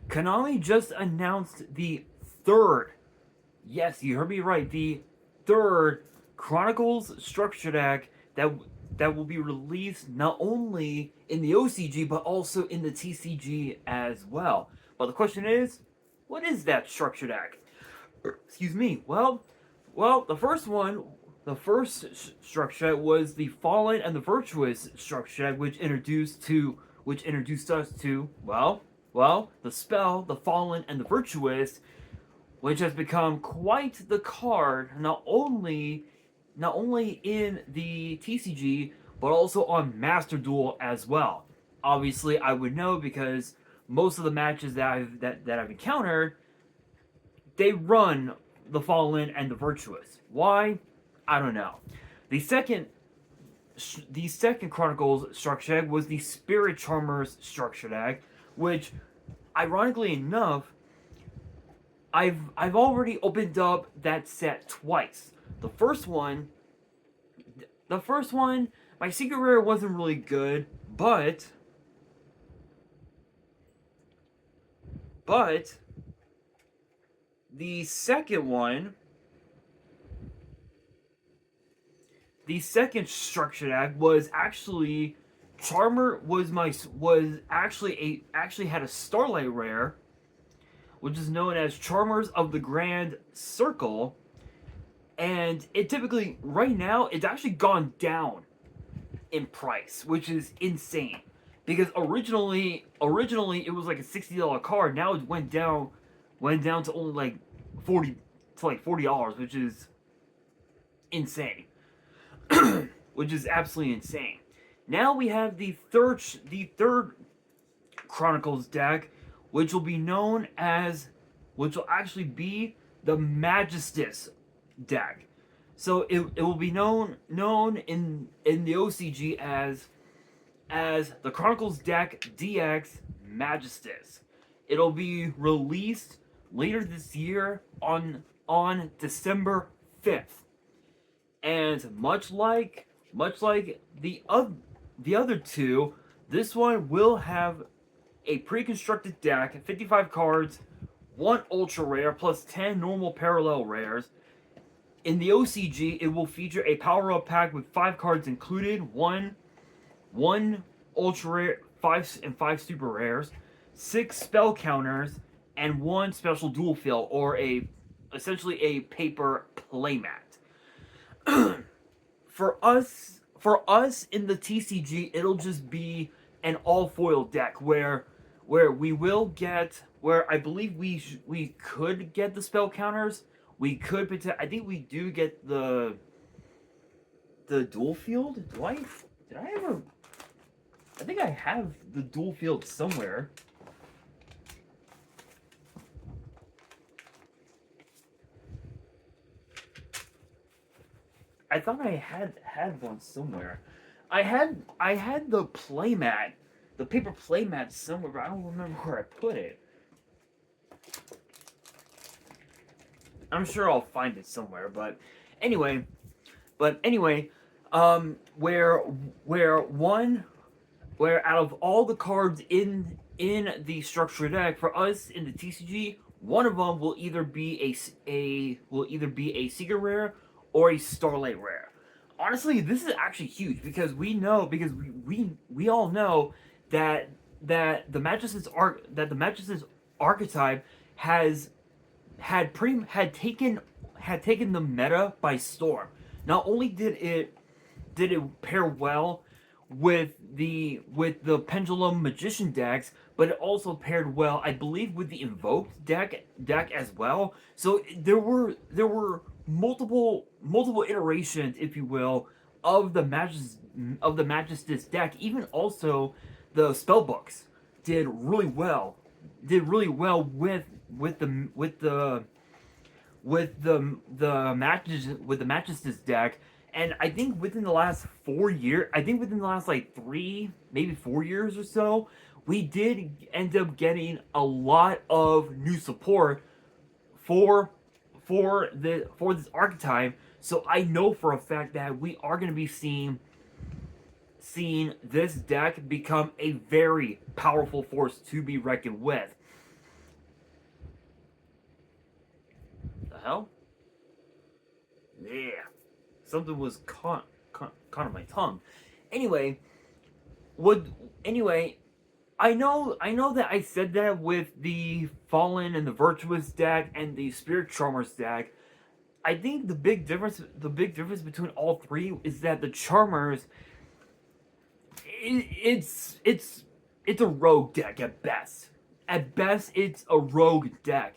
Konami just announced the third, yes, you heard me right, the third Chronicles structure deck that will be released not only in the OCG but also in the TCG as well. But the question is, what is that structure deck? Excuse me. Well, the first structure was the Fallen and the Virtuous structure, which introduced us to the spell, the Fallen and the Virtuous, which has become quite the card, not only in the TCG but also on Master Duel as well. Obviously, I would know because most of the matches that I've encountered, they run the Fallen and the Virtuous. Why? I don't know. The second the second Chronicles structure deck was the Spirit Charmers structure deck, which, ironically enough, I've already opened up that set twice. The first one, the first one, my secret rare wasn't really good, but the second one, the second structure deck was actually Charmer was actually had a Starlight rare, which is known as Charmers of the Grand Circle, and it typically right now it's actually gone down in price, which is insane. Because originally it was like a $60 card. Now it went down to only like 40 to like $40, which is insane. Which is absolutely insane. Now we have the third Chronicles deck, which will actually be the Magistus deck. So it will be known in the OCG as the Chronicles deck DX Magistus. It'll be released later this year on December 5th. And much like the other two, this one will have a pre-constructed deck, 55 cards, 1 ultra rare plus 10 normal parallel rares. In the OCG, it will feature a power-up pack with 5 cards included, one ultra rare, 5 super rares, 6 spell counters, and 1 special dual field, or essentially a paper playmat. For us in the TCG, it'll just be an all foil deck where I believe we could get the spell counters. I think we do get the dual field. Did I ever? I think I have the dual field somewhere. I thought I had one somewhere. I had the playmat, the paper playmat somewhere, but I don't remember where I put it. I'm sure I'll find it somewhere, but anyway, where out of all the cards in the structure deck for us in the TCG, one of them will either be a secret rare or a Starlight rare. Honestly, this is actually huge because we all know that the Magistus archetype had taken the meta by storm. Not only did it pair well with the Pendulum Magician decks, but it also paired well, I believe, with the Invoked deck as well. So there were multiple iterations, if you will, of the Magistus deck. Even also the spell books did really well with the Magistus deck. And I think within the last 4 years, like 3, maybe 4 years or so, we did end up getting a lot of new support for this archetype. So I know for a fact that we are going to be seeing this deck become a very powerful force to be reckoned with. hell? Yeah. Something was caught on my tongue. Anyway, would anyway, I know that I said that with the Fallen and the Virtuous deck and the Spirit Charmers deck. I think the big difference between all three is that the Charmers, it's a rogue deck at best. At best, it's a rogue deck,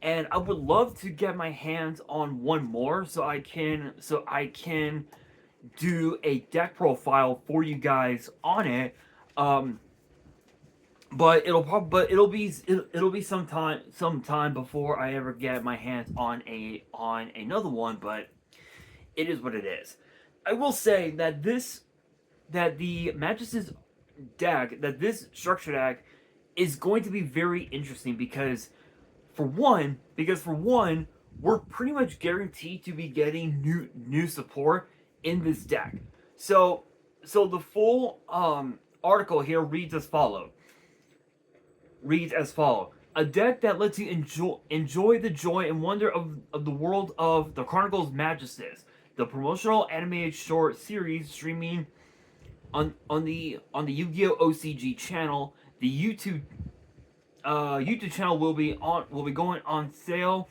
and I would love to get my hands on one more so I can do a deck profile for you guys on it. Um, but it'll be sometime before I ever get my hands on another one. But it is what it is. I will say that the Magistus deck, that this structure deck is going to be very interesting because for one, we're pretty much guaranteed to be getting new support in this deck. So the full article here reads as follow. A deck that lets you enjoy the joy and wonder of the world of the Chronicles Magistus, the promotional animated short series streaming on the Yu-Gi-Oh OCG channel. The YouTube channel will be going on sale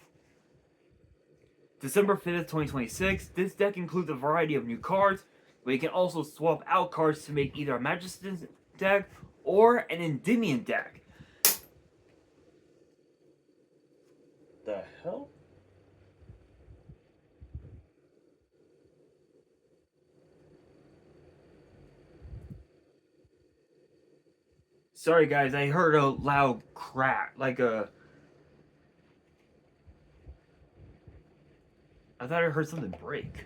December 5th, 2026. This deck includes a variety of new cards, but you can also swap out cards to make either a Magistus deck or an Endymion deck. The hell? Sorry guys, I heard a loud crack, I thought I heard something break.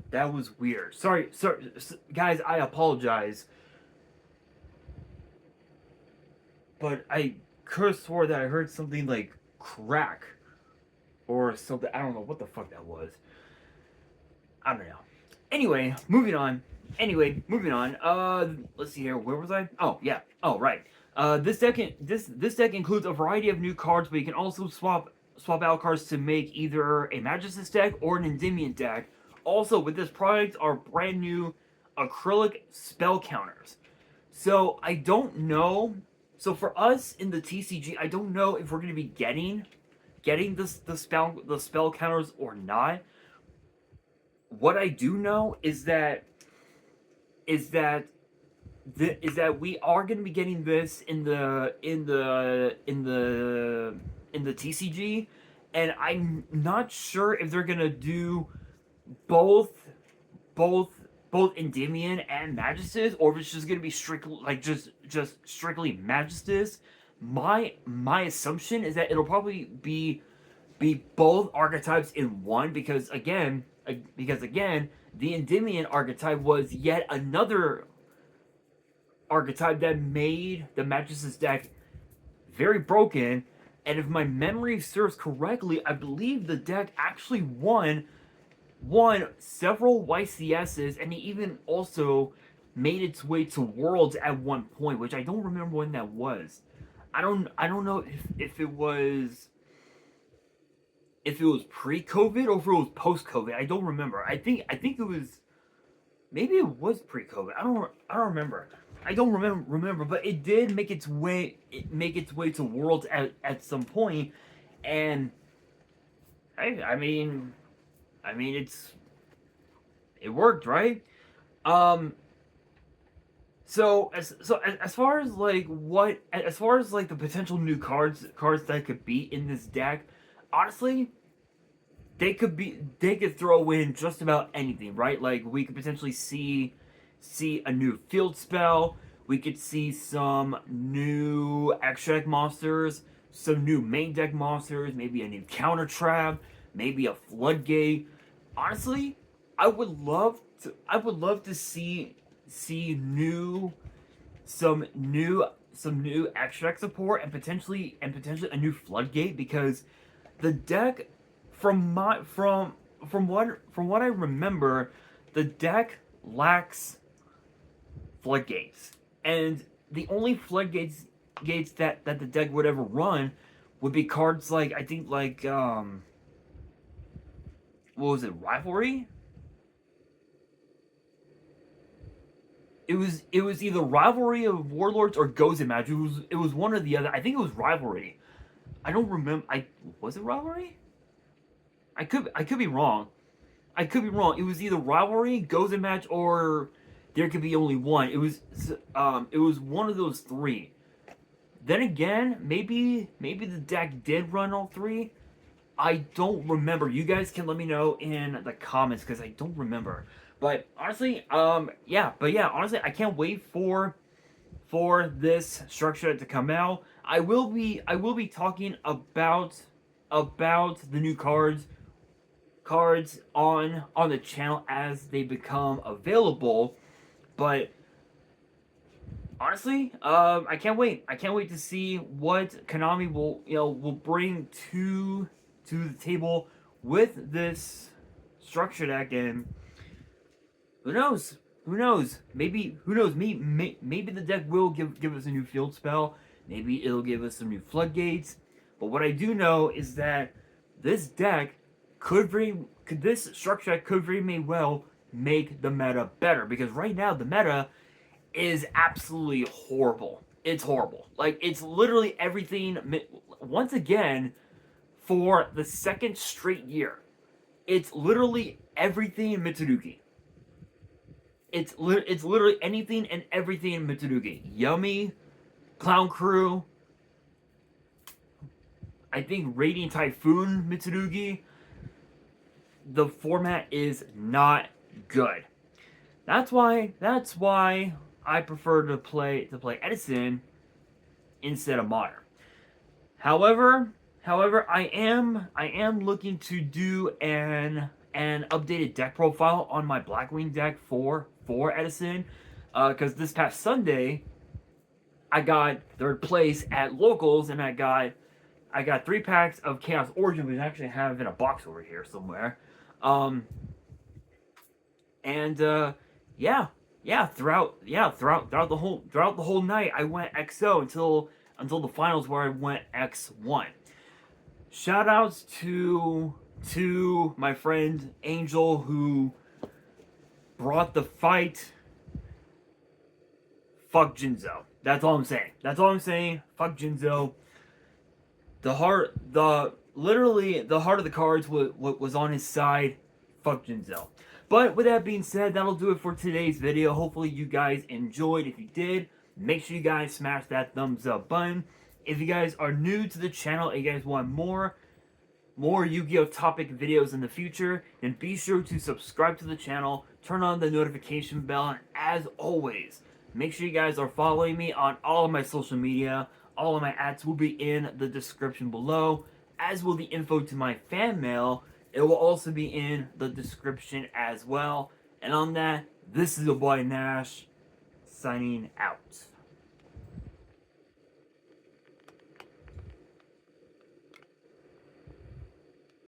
That was weird. Sorry, guys, I apologize. But I could have swore that I heard something like crack or something. I don't know what the fuck that was. I don't know. Anyway, moving on. Let's see here. Where was I? Oh, yeah. Oh, right. This deck includes a variety of new cards, but you can also swap out cards to make either a Magistus deck or an Endymion deck. Also, with this product are brand new acrylic spell counters. So I don't know. So for us in the TCG, I don't know if we're going to be getting the spell counters or not. What I do know is that we are going to be getting this in the TCG, and I'm not sure if they're going to do both both both Endymion and Magistus, or if it's just gonna be just strictly Magistus. My assumption is that it'll probably be both archetypes in one, because again, the Endymion archetype was yet another archetype that made the Magistus deck very broken. And if my memory serves correctly, I believe the deck actually won several YCSs, and he even also made its way to Worlds at one point, which I don't remember when that was. I don't know if it was pre-COVID or if it was post-COVID. I don't remember. I think it was, maybe it was pre-COVID. I don't remember. I don't remember, but it did make its way to Worlds at some point, and it worked, right? Um, as far as the potential new cards that could be in this deck, honestly, they could throw in just about anything, right? Like, we could potentially see a new field spell. We could see some new extra deck monsters, some new main deck monsters, maybe a new counter trap, maybe a floodgate. Honestly, I would love to see some new extra deck support, and potentially a new floodgate, because the deck, from what I remember, the deck lacks floodgates. And the only floodgates that the deck would ever run would be cards like, I think, like, what was it, Rivalry? It was either Rivalry of Warlords or Gozen Match. It was one or the other. I think it was Rivalry. I don't remember. Was it Rivalry? I could be wrong. I could be wrong. It was either Rivalry, Gozen Match, or there could be only one. It was one of those three. Then again, maybe the deck did run all three. I don't remember. You guys can let me know in the comments because I don't remember. But honestly, honestly, I can't wait for this structure to come out. I will be talking about the new cards on the channel as they become available. But honestly, I can't wait. I can't wait to see what Konami will bring to the table with this structure deck. And who knows? Who knows? Maybe maybe the deck will give us a new field spell. Maybe it'll give us some new floodgates. But what I do know is that this deck this structure deck could very well make the meta better, because right now the meta is absolutely horrible. It's horrible. Like, it's literally everything. Once again, for the second straight year, it's literally everything in Mitsurugi. It's literally anything and everything in Mitsurugi. Yummy, Clown Crew, I think Radiant Typhoon Mitsurugi. The format is not good. That's why I prefer to play Edison instead of Modern. However, I am looking to do an updated deck profile on my Blackwing deck for Edison, because this past Sunday I got third place at locals, and I got 3 packs of Chaos Origin, which I actually have in a box over here somewhere. Throughout the whole night I went XO until the finals, where I went X1. Shout outs to my friend Angel, who brought the fight. Fuck Jinzo. That's all I'm saying. Fuck Jinzo. Literally the heart of the cards was on his side. Fuck Jinzo. But with that being said, that'll do it for today's video. Hopefully you guys enjoyed. If you did, make sure you guys smash that thumbs up button. If you guys are new to the channel and you guys want more Yu-Gi-Oh topic videos in the future, then be sure to subscribe to the channel, turn on the notification bell, and as always, make sure you guys are following me on all of my social media. All of my ads will be in the description below, as will the info to my fan mail. It will also be in the description as well. And on that, this is your boy Nash, signing out.